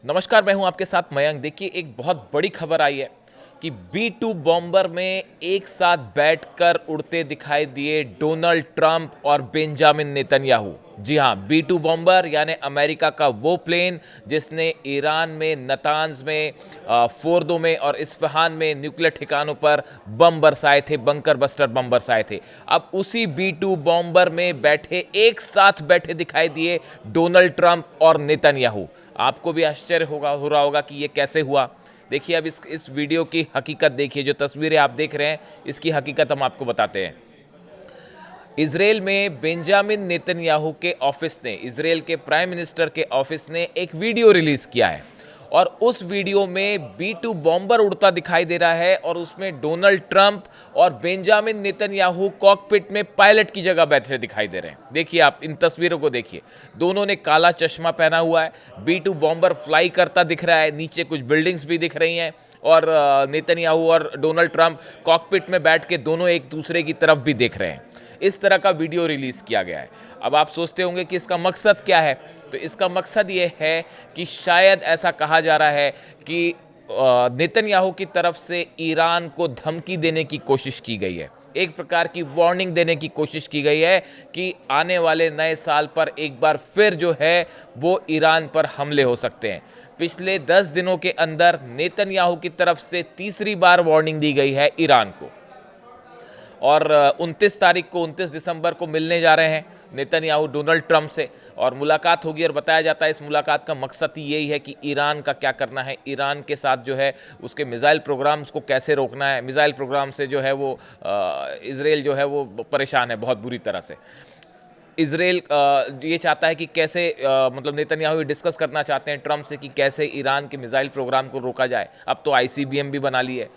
नमस्कार, मैं हूं आपके साथ मयंक। देखिए, एक बहुत बड़ी खबर आई है कि B-2 बॉम्बर में एक साथ बैठकर उड़ते दिखाई दिए डोनाल्ड ट्रंप और बेंजामिन नेतन्याहू। जी हां, B-2 बॉम्बर यानी अमेरिका का वो प्लेन जिसने ईरान में, नतांज में, फोर्दो में और इस्फहान में न्यूक्लियर ठिकानों पर बम बरसाए थे, बंकर बस्टर बम बरसाए थे। अब उसी B-2 बॉम्बर में बैठे, एक साथ बैठे दिखाई दिए डोनाल्ड ट्रंप और नेतन्याहू। आपको भी आश्चर्य हो रहा होगा कि ये कैसे हुआ। देखिए, अब इस वीडियो की हकीकत देखिए। जो तस्वीरें आप देख रहे हैं, इसकी हकीकत हम आपको बताते हैं। इजराइल में बेंजामिन नेतन्याहू के ऑफिस ने, इजराइल के प्राइम मिनिस्टर के ऑफिस ने एक वीडियो रिलीज किया है और उस वीडियो में B-2 बॉम्बर उड़ता दिखाई दे रहा है और उसमें डोनाल्ड ट्रंप और बेंजामिन नेतन्याहू कॉकपिट में पायलट की जगह बैठे दिखाई दे रहे हैं। देखिए, आप इन तस्वीरों को देखिए। दोनों ने काला चश्मा पहना हुआ है। B-2 बॉम्बर फ्लाई करता दिख रहा है, नीचे कुछ बिल्डिंग्स भी दिख रही हैं और नेतन्याहू और डोनाल्ड ट्रंप कॉकपिट में बैठ के दोनों एक दूसरे की तरफ भी देख रहे हैं। इस तरह का वीडियो रिलीज किया गया है। अब आप सोचते होंगे कि इसका मकसद क्या है। तो इसका मकसद ये है कि शायद ऐसा कहा जा रहा है कि नेतन्याहू की तरफ से ईरान को धमकी देने की कोशिश की गई है। एक प्रकार की वार्निंग देने की कोशिश की गई है कि आने वाले नए साल पर एक बार फिर जो है वो ईरान पर हमले हो सकते हैं। पिछले 10 दिनों के अंदर नेतन्याहू की तरफ से तीसरी बार वार्निंग दी गई है ईरान को। और 29 तारीख को, 29 दिसंबर को मिलने जा रहे हैं नेतन्याहू डोनाल्ड ट्रंप से और मुलाकात होगी। और बताया जाता है इस मुलाकात का मकसद ही यही है कि ईरान का क्या करना है, ईरान के साथ जो है उसके मिसाइल प्रोग्राम्स को कैसे रोकना है। मिसाइल प्रोग्राम से जो है वो इजराइल जो है वो परेशान है बहुत बुरी तरह से। इजराइल ये चाहता है कि कैसे मतलब नेतन्याहू डिस्कस करना चाहते हैं ट्रंप से कि कैसे ईरान के मिसाइल प्रोग्राम को रोका जाए। अब तो ICBM भी बना ली है।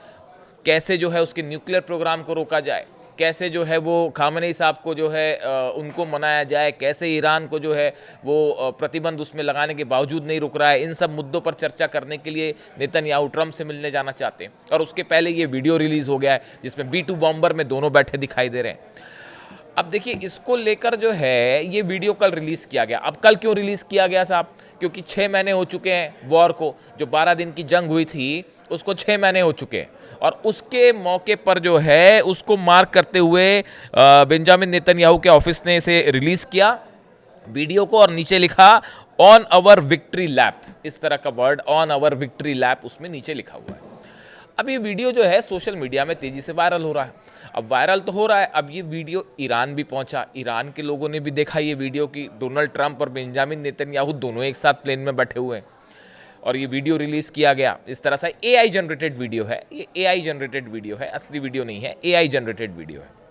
कैसे जो है उसके न्यूक्लियर प्रोग्राम को रोका जाए, कैसे जो है वो खामेनेई साहब को जो है उनको मनाया जाए, कैसे ईरान को जो है वो प्रतिबंध उसमें लगाने के बावजूद नहीं रुक रहा है। इन सब मुद्दों पर चर्चा करने के लिए नेतन्याहू ट्रंप से मिलने जाना चाहते हैं। और उसके पहले ये वीडियो रिलीज़ हो गया है जिसमें B-2 बॉम्बर में दोनों बैठे दिखाई दे रहे हैं। अब देखिए, इसको लेकर जो है ये वीडियो कल रिलीज़ किया गया। अब कल क्यों रिलीज़ किया गया साहब? क्योंकि 6 महीने हो चुके हैं वॉर को। जो 12 दिन की जंग हुई थी उसको 6 महीने हो चुके हैं और उसके मौके पर जो है उसको मार्क करते हुए बेंजामिन नेतन्याहू के ऑफिस ने इसे रिलीज़ किया वीडियो को और नीचे लिखा ऑन अवर विक्ट्री लैप। इस तरह का word, on our victory lap, उसमें नीचे लिखा हुआ है। अब ये वीडियो जो है सोशल मीडिया में तेज़ी से वायरल हो रहा है। अब वायरल तो हो रहा है, अब ये वीडियो ईरान भी पहुंचा। ईरान के लोगों ने भी देखा ये वीडियो कि डोनाल्ड ट्रंप और बेंजामिन नेतन्याहू दोनों एक साथ प्लेन में बैठे हुए हैं और ये वीडियो रिलीज़ किया गया। इस तरह से AI जनरेटेड वीडियो है, ये AI जनरेटेड वीडियो है, असली वीडियो नहीं है, AI जनरेटेड वीडियो है।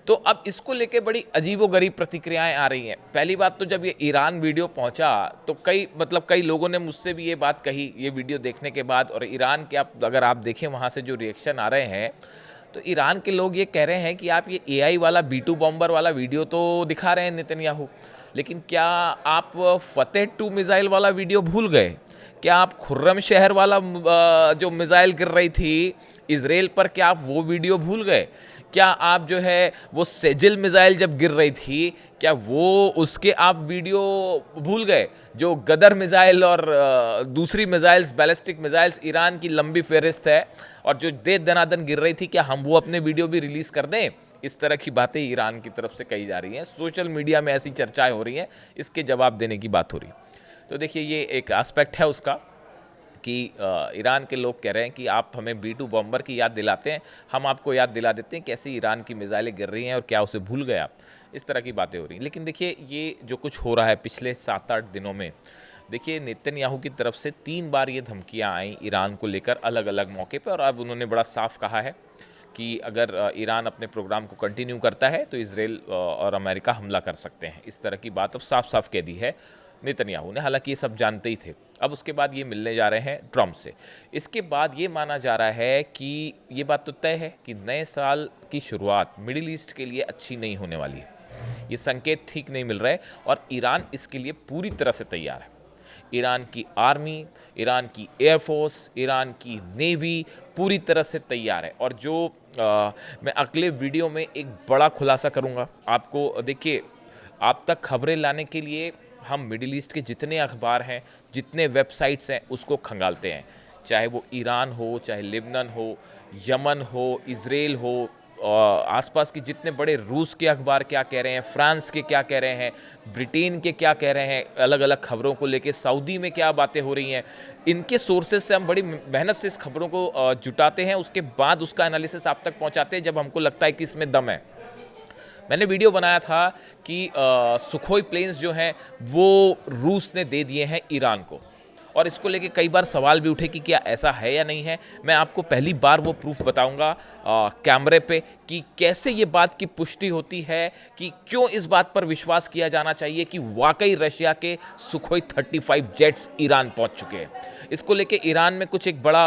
तो अब इसको लेके बड़ी अजीबोगरीब प्रतिक्रियाएं आ रही हैं। पहली बात तो जब ये ईरान वीडियो पहुंचा तो कई लोगों ने मुझसे भी ये बात कही ये वीडियो देखने के बाद। और ईरान के अगर आप देखें वहाँ से जो रिएक्शन आ रहे हैं तो ईरान के लोग ये कह रहे हैं कि आप ये AI वाला B-2 बॉम्बर वाला वीडियो तो दिखा रहे हैं नेतन्याहू, लेकिन क्या आप फतेह 2 मिसाइल वाला वीडियो भूल गए? क्या आप खुर्रम शहर वाला जो मिसाइल गिर रही थी इसराइल पर, क्या आप वो वीडियो भूल गए? क्या आप जो है वो सेजिल मिसाइल जब गिर रही थी, क्या वो उसके आप वीडियो भूल गए? जो गदर मिसाइल और दूसरी मिसाइल्स, बैलिस्टिक मिसाइल्स, ईरान की लंबी फहरिस्त है और जो दे दनादन गिर रही थी, क्या हम वो अपने वीडियो भी रिलीज़ कर दें? इस तरह की बातें ईरान की तरफ से कही जा रही हैं। सोशल मीडिया में ऐसी चर्चाएं हो रही हैं, इसके जवाब देने की बात हो रही है। तो देखिए, ये एक एस्पेक्ट है उसका कि ईरान के लोग कह रहे हैं कि आप हमें B-2 बॉम्बर की याद दिलाते हैं, हम आपको याद दिला देते हैं कैसे ईरान की मिसाइलें गिर रही हैं और क्या उसे भूल गए आप। इस तरह की बातें हो रही हैं। लेकिन देखिए, ये जो कुछ हो रहा है पिछले 7-8 दिनों में, देखिए नेतन्याहू की तरफ से 3 बार ये धमकियां आई ईरान को लेकर अलग अलग मौके पर। और अब उन्होंने बड़ा साफ कहा है कि अगर ईरान अपने प्रोग्राम को कंटिन्यू करता है तो इसराइल और अमेरिका हमला कर सकते हैं। इस तरह की बात अब साफ साफ कह दी है नेतन्याहू ने। हालांकि ये सब जानते ही थे। अब उसके बाद ये मिलने जा रहे हैं ट्रंप से। इसके बाद ये माना जा रहा है कि ये बात तो तय है कि नए साल की शुरुआत मिडिल ईस्ट के लिए अच्छी नहीं होने वाली है। ये संकेत ठीक नहीं मिल रहा है और ईरान इसके लिए पूरी तरह से तैयार है। ईरान की आर्मी, ईरान की एयरफोर्स, ईरान की नेवी पूरी तरह से तैयार है। और जो मैं अगले वीडियो में एक बड़ा खुलासा करूंगा आपको। देखिए, आप तक खबरें लाने के लिए हम मिडिल ईस्ट के जितने अखबार हैं, जितने वेबसाइट्स हैं, उसको खंगालते हैं, चाहे वो ईरान हो, चाहे लेबनान हो, यमन हो, इज़राइल हो, आसपास के जितने बड़े रूस के अखबार क्या कह रहे हैं, फ्रांस के क्या कह रहे हैं, ब्रिटेन के क्या कह रहे हैं, अलग अलग खबरों को लेके सऊदी में क्या बातें हो रही हैं, इनके सोर्सेज से हम बड़ी मेहनत से इस खबरों को जुटाते हैं, उसके बाद उसका एनालिसिस आप तक पहुंचाते हैं जब हमको लगता है कि इसमें दम है। मैंने वीडियो बनाया था कि सुखोई प्लेन्स जो हैं वो रूस ने दे दिए हैं ईरान को, और इसको लेके कई बार सवाल भी उठे कि क्या ऐसा है या नहीं है। मैं आपको पहली बार वो प्रूफ बताऊंगा कैमरे पे कि कैसे ये बात की पुष्टि होती है, कि क्यों इस बात पर विश्वास किया जाना चाहिए कि वाकई रशिया के सुखोई 35 जेट्स ईरान पहुंच चुके हैं। इसको लेके ईरान में कुछ एक बड़ा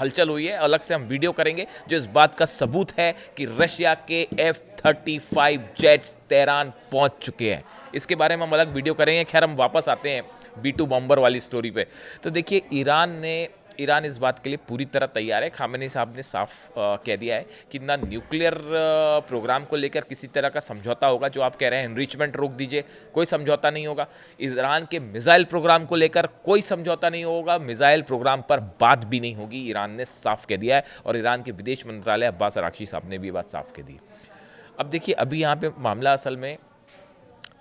हलचल हुई है, अलग से हम वीडियो करेंगे जो इस बात का सबूत है कि रशिया के F-35 जेट्स तेहरान पहुंच चुके हैं। इसके बारे में हम अलग वीडियो करेंगे। खैर, हम वापस आते हैं B2 बॉम्बर वाली स्टोरी पे। तो देखिए, ईरान इस बात के लिए पूरी तरह तैयार है। खामेनी साहब ने साफ कह दिया है कि ना न्यूक्लियर प्रोग्राम को लेकर किसी तरह का समझौता होगा। जो आप कह रहे हैं एनरिचमेंट रोक दीजिए, कोई समझौता नहीं होगा। ईरान के मिसाइल प्रोग्राम को लेकर कोई समझौता नहीं होगा, मिसाइल प्रोग्राम पर बात भी नहीं होगी, ईरान ने साफ कह दिया है। और ईरान के विदेश मंत्रालय अब्बास अरागची साहब ने भी ये बात साफ कह दी। अब देखिए, अभी यहाँ पे मामला असल में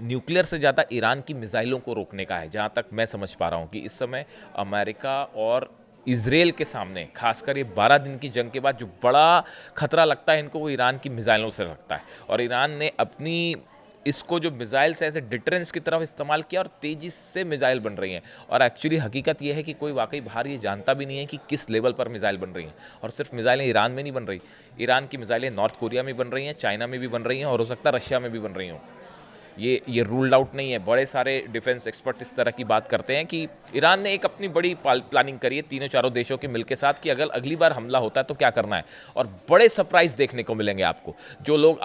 न्यूक्लियर से ज़्यादा ईरान की मिसाइलों को रोकने का है। जहाँ तक मैं समझ पा रहा हूँ कि इस समय अमेरिका और इजराइल के सामने, खासकर ये 12 दिन की जंग के बाद जो बड़ा खतरा लगता है इनको, वो ईरान की मिसाइलों से लगता है। और ईरान ने अपनी इसको जो मिसाइल से ऐसे डिटरेंस की तरफ इस्तेमाल किया, और तेज़ी से मिसाइल बन रही हैं। और एक्चुअली हकीकत ये है कि कोई वाकई बाहर ये जानता भी नहीं है कि किस लेवल पर मिसाइल बन रही हैं। और सिर्फ मिसाइलें ईरान में नहीं बन रही, ईरान की मिसाइलें नॉर्थ कोरिया में बन रही हैं, चाइना में भी बन रही हैं, और हो सकता है रशिया में भी बन रही हों। ये रूल्ड आउट नहीं है। बड़े सारे डिफेंस एक्सपर्ट इस तरह की बात करते हैं कि ईरान ने एक अपनी बड़ी प्लानिंग करी है तीनों चारों देशों के मिलके साथ, कि अगर अगली बार हमला होता है तो क्या करना है। और बड़े सरप्राइज देखने को मिलेंगे आपको। जो लोग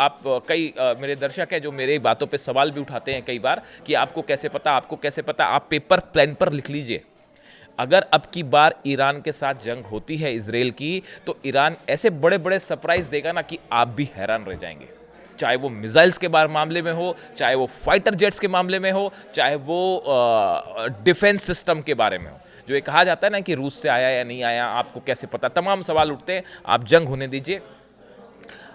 मेरे दर्शक हैं जो मेरे बातों पे सवाल भी उठाते हैं कई बार कि आपको कैसे पता, आपको कैसे पता, आप पेपर प्लान पर लिख लीजिए। अगर अब की बार ईरान के साथ जंग होती है इजराइल की, तो ईरान ऐसे बड़े बड़े सरप्राइज देगा ना कि आप भी हैरान रह जाएंगे। चाहे वो मिसाइल्स के मामले में हो, चाहे वो फाइटर जेट्स के मामले में हो, चाहे वो डिफेंस सिस्टम के बारे में हो। जो ये कहा जाता है ना कि रूस से आया या नहीं आया, आपको कैसे पता, तमाम सवाल उठते हैं। आप जंग होने दीजिए।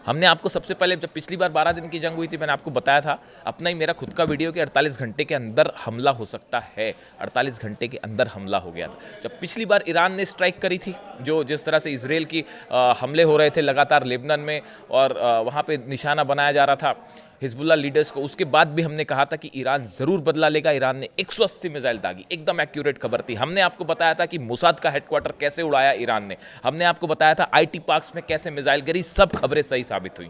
हमने आपको सबसे पहले, जब पिछली बार 12 दिन की जंग हुई थी, मैंने आपको बताया था अपना ही मेरा खुद का वीडियो कि 48 घंटे के अंदर हमला हो सकता है। 48 घंटे के अंदर हमला हो गया था जब पिछली बार ईरान ने स्ट्राइक करी थी। जो जिस तरह से इजराइल की हमले हो रहे थे लगातार लेबनान में, और वहाँ पे निशाना बनाया जा रहा था हिजबुल्लाह लीडर्स को, उसके बाद भी हमने कहा था कि ईरान ज़रूर बदला लेगा। ईरान ने 180 मिसाइल दागी, एकदम एक्यूरेट खबर थी। हमने आपको बताया था कि मोसाद का हेडक्वार्टर कैसे उड़ाया ईरान ने, हमने आपको बताया था IT पार्क्स में कैसे मिसाइल गिरी। सब खबरें सही साबित हुई।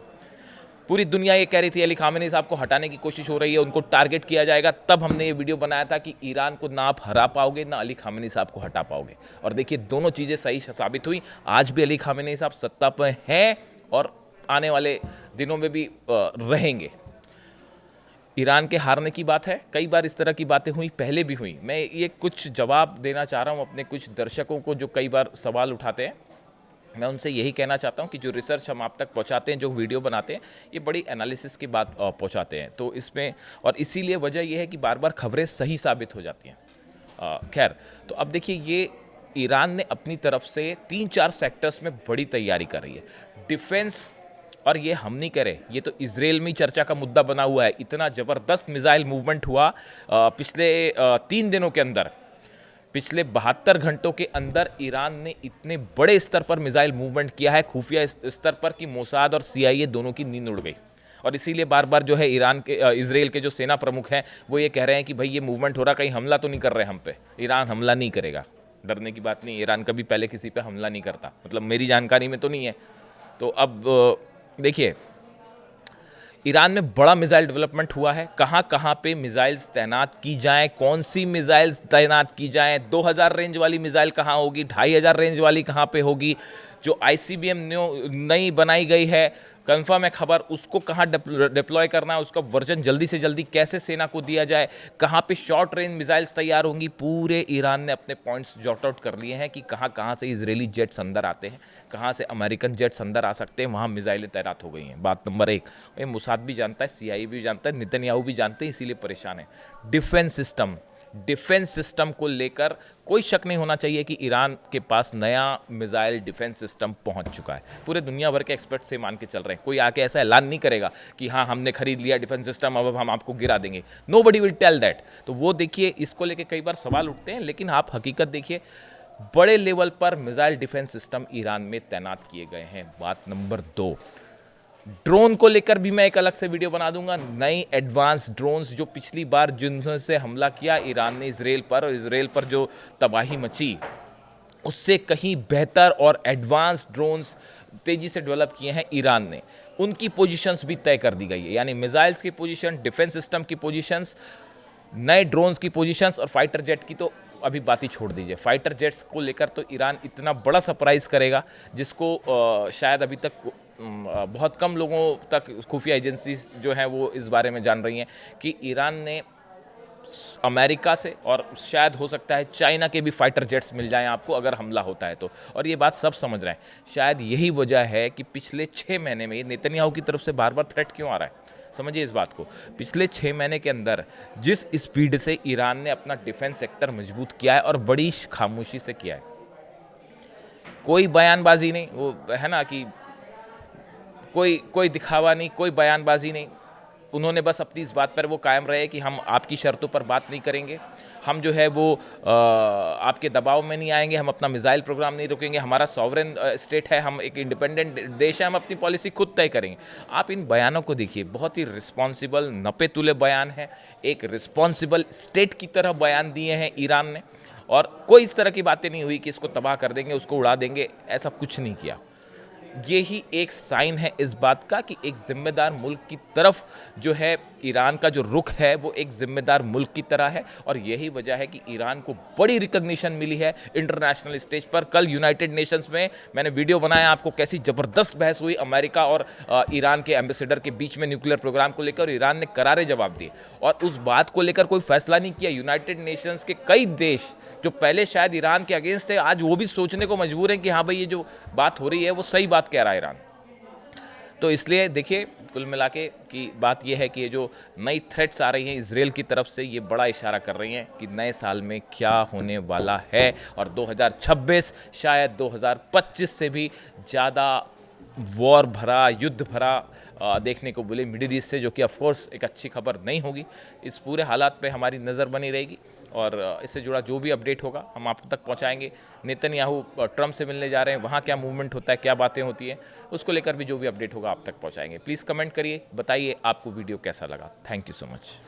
पूरी दुनिया ये कह रही थी अली खामेनी साहब को हटाने की कोशिश हो रही है, उनको टारगेट किया जाएगा। तब हमने ये वीडियो बनाया था कि ईरान को ना आप हरा पाओगे, ना अली खामेनी साहब को हटा पाओगे। और देखिए, दोनों चीज़ें सही साबित हुई। आज भी अली खामेनी साहब सत्ता पर हैं और आने वाले दिनों में भी रहेंगे। ईरान के हारने की बात है, कई बार इस तरह की बातें हुई, पहले भी हुई। मैं ये कुछ जवाब देना चाह रहा हूँ अपने कुछ दर्शकों को जो कई बार सवाल उठाते हैं। मैं उनसे यही कहना चाहता हूँ कि जो रिसर्च हम आप तक पहुँचाते हैं, जो वीडियो बनाते हैं, ये बड़ी एनालिसिस की बात पहुँचाते हैं। तो इसमें, और इसीलिए वजह यह है कि बार बार खबरें सही साबित हो जाती हैं। खैर, तो अब देखिए, ये ईरान ने अपनी तरफ से 3-4 सेक्टर्स में बड़ी तैयारी कर रही है डिफेंस। और ये हम नहीं करे, ये तो इजराइल में चर्चा का मुद्दा बना हुआ है। इतना ज़बरदस्त मिसाइल मूवमेंट हुआ पिछले 3 दिनों के अंदर। पिछले 72 घंटों के अंदर ईरान ने इतने बड़े स्तर पर मिसाइल मूवमेंट किया है, खुफिया स्तर पर, कि मोसाद और CIA दोनों की नींद उड़ गई। और इसीलिए बार बार जो है इजराइल के जो सेना प्रमुख हैं वो ये कह रहे हैं कि भाई ये मूवमेंट हो रहा, कहीं हमला तो नहीं कर रहे हम पे। ईरान हमला नहीं करेगा, डरने की बात नहीं। ईरान कभी पहले किसी पे हमला नहीं करता, मतलब मेरी जानकारी में तो नहीं है। तो अब देखिए, ईरान में बड़ा मिसाइल डेवलपमेंट हुआ है। कहाँ कहाँ पे मिसाइल्स तैनात की जाएं, कौन सी मिसाइल्स तैनात की जाएं, 2000 रेंज वाली मिसाइल कहाँ होगी, 2500 रेंज वाली कहाँ पे होगी, जो ICBM नई बनाई गई है कंफर्म है खबर, उसको कहाँ डिप्लॉय करना है, उसका वर्जन जल्दी से जल्दी कैसे सेना को दिया जाए, कहाँ पे शॉर्ट रेंज मिसाइल्स तैयार होंगी, पूरे ईरान ने अपने पॉइंट्स जॉट आउट कर लिए हैं कि कहाँ कहाँ से इजरायली जेट्स अंदर आते हैं, कहाँ से अमेरिकन जेट्स अंदर आ सकते हैं, वहाँ मिसाइलें तैनात हो गई हैं। बात नंबर 1, ये मुसाद भी जानता है, CIA भी जानता है, नेतन्याहू भी जानते हैं, इसीलिए परेशान है। डिफेंस सिस्टम को लेकर कोई शक नहीं होना चाहिए कि ईरान के पास नया मिसाइल डिफेंस सिस्टम पहुंच चुका है। पूरे दुनिया भर के एक्सपर्ट से मान के चल रहे हैं, कोई आके ऐसा ऐलान नहीं करेगा कि हाँ हमने खरीद लिया डिफेंस सिस्टम, अब हम आपको गिरा देंगे। Nobody will tell that. तो वो देखिए, इसको लेके कई बार सवाल उठते हैं, लेकिन आप हकीकत देखिए, बड़े लेवल पर मिसाइल डिफेंस सिस्टम ईरान में तैनात किए गए हैं। बात नंबर 2, ड्रोन को लेकर भी मैं एक अलग से वीडियो बना दूंगा। नई एडवांस ड्रोन्स जो पिछली बार जिनसे हमला किया ईरान ने इसराइल पर, और इसराइल पर जो तबाही मची, उससे कहीं बेहतर और एडवांस ड्रोन्स तेजी से डेवलप किए हैं ईरान ने। उनकी पोजीशंस भी तय कर दी गई है, यानी मिसाइल्स की पोजीशन, डिफेंस सिस्टम की पोजीशंस, नए ड्रोन्स की पोजीशंस, और फाइटर जेट की तो अभी बात ही छोड़ दीजिए। फाइटर जेट्स को लेकर तो ईरान इतना बड़ा सरप्राइज करेगा जिसको शायद अभी तक बहुत कम लोगों तक, खुफिया एजेंसीज जो हैं वो इस बारे में जान रही हैं कि ईरान ने अमेरिका से और शायद हो सकता है चाइना के भी फाइटर जेट्स मिल जाएं आपको अगर हमला होता है तो। और ये बात सब समझ रहे हैं। शायद यही वजह है कि पिछले 6 महीने में नेतन्याहू की तरफ से बार बार थ्रेट क्यों आ रहा है। समझिए इस बात को, पिछले 6 महीने के अंदर जिस स्पीड से ईरान ने अपना डिफेंस सेक्टर मजबूत किया है, और बड़ी खामोशी से किया है, कोई बयानबाजी नहीं, वो है ना कि कोई दिखावा नहीं, कोई बयानबाजी नहीं। उन्होंने बस अपनी इस बात पर वो कायम रहे कि हम आपकी शर्तों पर बात नहीं करेंगे, हम जो है वो आपके दबाव में नहीं आएंगे, हम अपना मिसाइल प्रोग्राम नहीं रोकेंगे, हमारा सॉवरेन स्टेट है, हम एक इंडिपेंडेंट देश है, हम अपनी पॉलिसी खुद तय करेंगे। आप इन बयानों को देखिए, बहुत ही रिस्पॉन्सिबल, नपे तुले बयान है, एक रिस्पॉन्सिबल स्टेट की तरह बयान दिए हैं ईरान ने। और कोई इस तरह की बातें नहीं हुई कि इसको तबाह कर देंगे, उसको उड़ा देंगे, ऐसा कुछ नहीं किया। यही एक साइन है इस बात का कि एक जिम्मेदार मुल्क की तरफ जो है ईरान का जो रुख है वो एक जिम्मेदार मुल्क की तरह है। और यही वजह है कि ईरान को बड़ी रिकग्निशन मिली है इंटरनेशनल स्टेज पर। कल यूनाइटेड नेशंस में मैंने वीडियो बनाया आपको, कैसी ज़बरदस्त बहस हुई अमेरिका और ईरान के एम्बेसडर के बीच में न्यूक्लियर प्रोग्राम को लेकर, और ईरान ने करारे जवाब दिए और उस बात को लेकर कोई फैसला नहीं किया। यूनाइटेड नेशंस के कई देश जो पहले शायद ईरान के अगेंस्ट थे, आज वो भी सोचने को मजबूर हैं कि हाँ भाई ये जो बात हो रही है वो सही बात कह रहा है ईरान। तो इसलिए देखिए, कुल मिला के की बात यह है कि ये जो नई थ्रेट्स आ रही हैं इसराइल की तरफ से, ये बड़ा इशारा कर रही हैं कि नए साल में क्या होने वाला है। और 2026 शायद 2025 से भी ज़्यादा वॉर भरा, युद्ध भरा देखने को मिले मिडिल ईस्ट से, जो कि ऑफकोर्स एक अच्छी खबर नहीं होगी। इस पूरे हालात पे हमारी नज़र बनी रहेगी और इससे जुड़ा जो भी अपडेट होगा हम आप तक पहुंचाएंगे। नेतन्याहू ट्रम्प से मिलने जा रहे हैं, वहाँ क्या मूवमेंट होता है, क्या बातें होती हैं, उसको लेकर भी जो भी अपडेट होगा आप तक पहुंचाएंगे। प्लीज़ कमेंट करिए, बताइए आपको वीडियो कैसा लगा। Thank you so much.